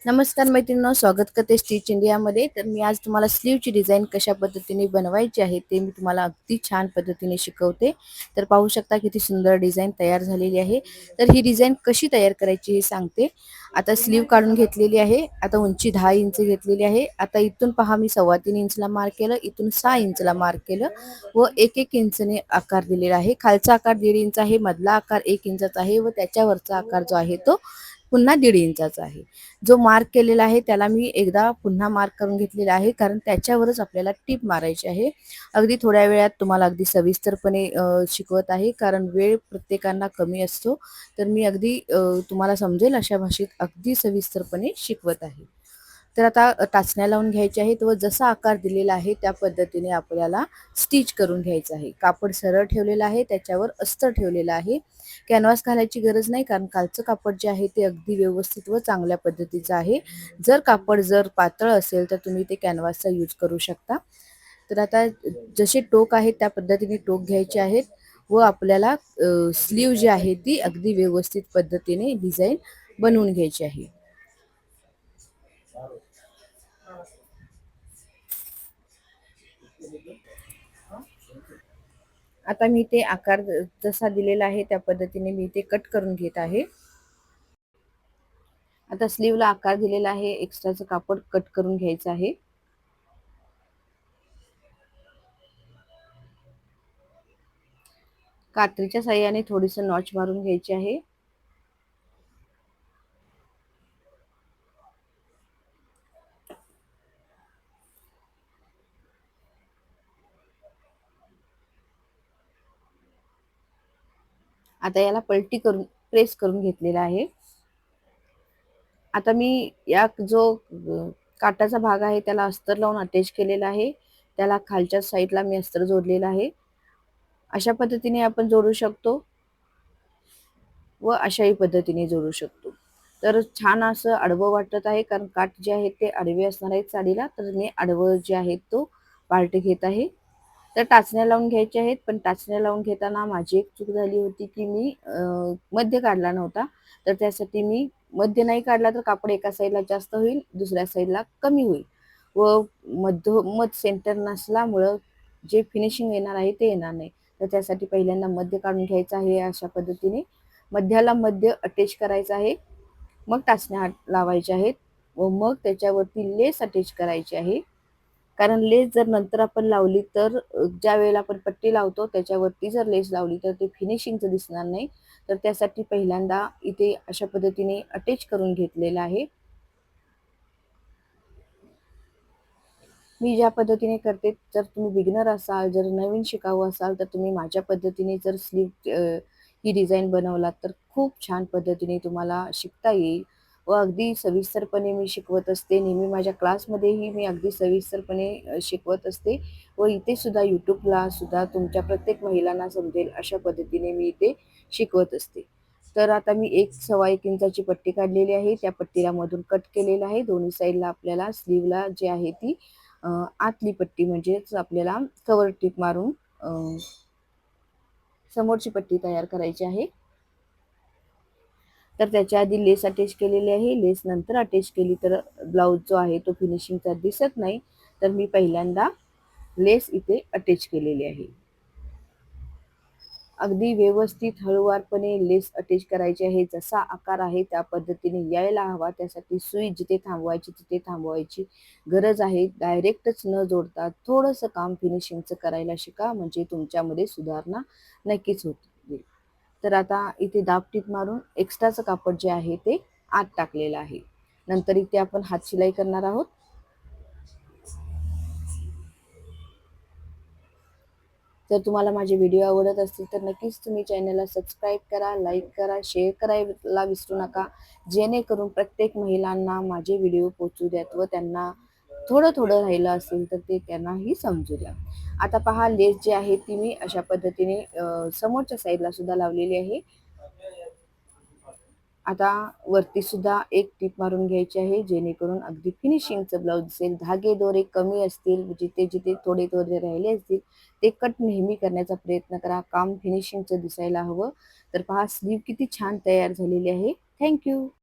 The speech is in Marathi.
नमस्कार मैत्रिणींनो, स्वागत करते स्टिच इंडियामध्ये. तर मी आज तुम्हाला स्लीवची डिझाईन कशा पद्धतीने बनवायची आहे ते मी तुम्हाला अगदी छान पद्धतीने शिकवते. तर पाहू शकता किती सुंदर डिझाईन तयार झालेली आहे. तर ही डिझाईन कशी तयार करायची हे सांगते. आता स्लीव काढून घेतलेली आहे. आता उंची 10 इंच घेतलेली आहे. आता इथून पहा मी 3.25 इंचला मार्क केलं, इथून 6 इंचला मार्क केलं व 1-1 इंचने आकार दिलेला आहे. खालचा आकार 1.5 इंच आहे, मधला आकार 1 इंचाचा आहे व त्याच्यावरचा आकार जो आहे तो पुन्हा 1.5 इंचाचा आहे. जो मार्क केलेला आहे त्याला मी एकदा पुन्हा मार्क करून घेतलेला आहे, कारण त्याच्यावरच आपल्याला टीप मारायची आहे. अगदी थोड्या वेळात तुम्हाला अगदी सविस्तरपणे शिकवत आहे, कारण वेळ प्रत्येकांना कमी असतो. तर मी अगदी तुम्हाला समजेल अशा भाषेत अगदी सविस्तरपणे शिकवत आहे. तर आता टाचण्या लावून घ्यायच्या आहेत व जसा आकार दिलेला आहे त्या पद्धतीने आपल्याला स्टिच करून घ्यायचं आहे. कापड सरळ ठेवलेलं आहे, त्याच्यावर अस्तर ठेवलेलं आहे. कॅनव्हास घालायची गरज नाही, कारण कालचं कापड जे आहे ते अगदी व्यवस्थित व चांगल्या पद्धतीचं आहे. जर कापड पातळ असेल तर तुम्ही ते कॅनव्हासचा यूज करू शकता. तर आता जसे टोक आहेत त्या पद्धतीने टोक घ्यायचे आहेत व आपल्याला स्लीव जी आहे ती अगदी व्यवस्थित पद्धतीने डिझाईन बनवून घ्यायची आहे. आता मी ते आकार जसा दिलेला आहे त्या पद्धतीने मी ते कट करून घेत आहे. आता स्लीवला आकार दिलेला आहे, एक्स्ट्राचं कापड कट करून घ्यायचं आहे. कात्रीच्या साहाय्याने थोडीसं नॉच मारून घ्यायची आहे. आता याला पलटी करून प्रेस करून घेतलेला आहे. आता मी या जो काटाचा भाग आहे त्याला अस्तर लावून अटॅच केलेला आहे. त्याला खालच्या साईडला मी अस्तर जोडलेला आहे. अशा पद्धतीने आपण जोडू शकतो व अशाही पद्धतीने जोडू शकतो. तर छान असं आडवं वाटत आहे, कारण काठ जे आहेत ते आडवे असणार आहेत साडीला. तर मी आडवं जे आहे तो पार्ट घेत आहे. तर टाचण्या लावून घ्यायच्या आहेत, पण टाचण्या लावून घेताना माझी एक चूक झाली होती की मी मध्य काढला नव्हता. तर त्यासाठी मी मध्य नाही काढला तर कापड एका साईडला जास्त होईल, दुसऱ्या साईडला कमी होईल व मध सेंटर नसल्यामुळं जे फिनिशिंग येणार आहे ते येणार नाही. तर त्यासाठी पहिल्यांदा मध्य काढून घ्यायचं आहे. अशा पद्धतीने मध्याला मध्य अटॅच करायचं आहे, मग टाचण्या लावायच्या आहेत व मग त्याच्यावरती लेस अटॅच करायची आहे. कारण लेस जर नंतर आपण लावली तर ज्या वेळेला आपण पट्टी लावतो त्याच्यावरती जर लेस लावली तर ते फिनिशिंगचं दिसणार नाही. तर त्यासाठी पहिल्यांदा इथे अशा पद्धतीने अटॅच करून घेतलेलं आहे. मी ज्या पद्धतीने करते, जर तुम्ही बिगिनर असाल, जर नवीन शिकाऊ असाल तर तुम्ही माझ्या पद्धतीने जर ही डिझाईन बनवलात तर खूप छान पद्धतीने तुम्हाला शिकता येईल व अगदी सविस्तरपणे मी शिकवत असते. नेहमी माझ्या क्लासमध्येही मी अगदी सविस्तरपणे शिकवत असते व इथे सुद्धा यूट्यूबला सुद्धा तुमच्या प्रत्येक महिलांना समजेल अशा पद्धतीने मी इथे शिकवत असते. तर आता मी 1-1.25 इंचाची पट्टी काढलेली आहे. त्या पट्टीला मधून कट केलेलं आहे. दोन्ही साईडला आपल्याला स्लीवला जी आहे ती आतली पट्टी म्हणजेच आपल्याला कव्हर टीप मारून समोरची पट्टी तयार करायची आहे. तर त्याच्या आधी लेस अटॅच केलेली आहे. लेस नंतर अटॅच केली तर ब्लाऊज जो आहे तो फिनिशिंगचा दिसत नाही. तर मी पहिल्यांदा लेस इथे अटॅच केलेली आहे. अगदी व्यवस्थित हळूवारपणे लेस अटॅच करायची आहे. जसा आकार आहे त्या पद्धतीने यायला हवा, त्यासाठी सुई जिथे थांबवायची तिथे थांबवायची गरज आहे. डायरेक्टच न जोडता थोडंसं काम फिनिशिंगचं करायला शिका, म्हणजे तुमच्यामध्ये सुधारणा नक्कीच होईल. तर आता इथे दाब टीप मारून एक्स्ट्राचं कापड जे आहे ते आत टाकलेलं आहे. नंतर इथे आपण हात शिलाई करणार आहोत. जर तुम्हाला माझे व्हिडिओ आवडत असतील तर नक्कीच तुम्ही चॅनलला सबस्क्राईब करा, लाईक करा, शेअर करायला विसरू नका, जेणेकरून प्रत्येक महिलांना माझे व्हिडिओ पोहोचू द्यात व त्यांना थोडं थोडं राहिलं असेल तर ते त्यांनाही समजू द्या. आता पहा, लेस जी आहे ती मी अशा पद्धतीने समोरच्या साईडला सुद्धा लावलेली आहे. आता वरती सुद्धा एक टीप मारून घ्यायची आहे, जेणेकरून अगदी फिनिशिंगचं ब्लाऊज दिसेल. धागे दोरे कमी असतील, जिथे जिथे थोडे थोडे राहिले असतील ते कट नेहमी करण्याचा प्रयत्न करा. काम फिनिशिंगचं दिसायला हवं. तर पहा, स्लीव किती छान तयार झालेली आहे. थँक्यू.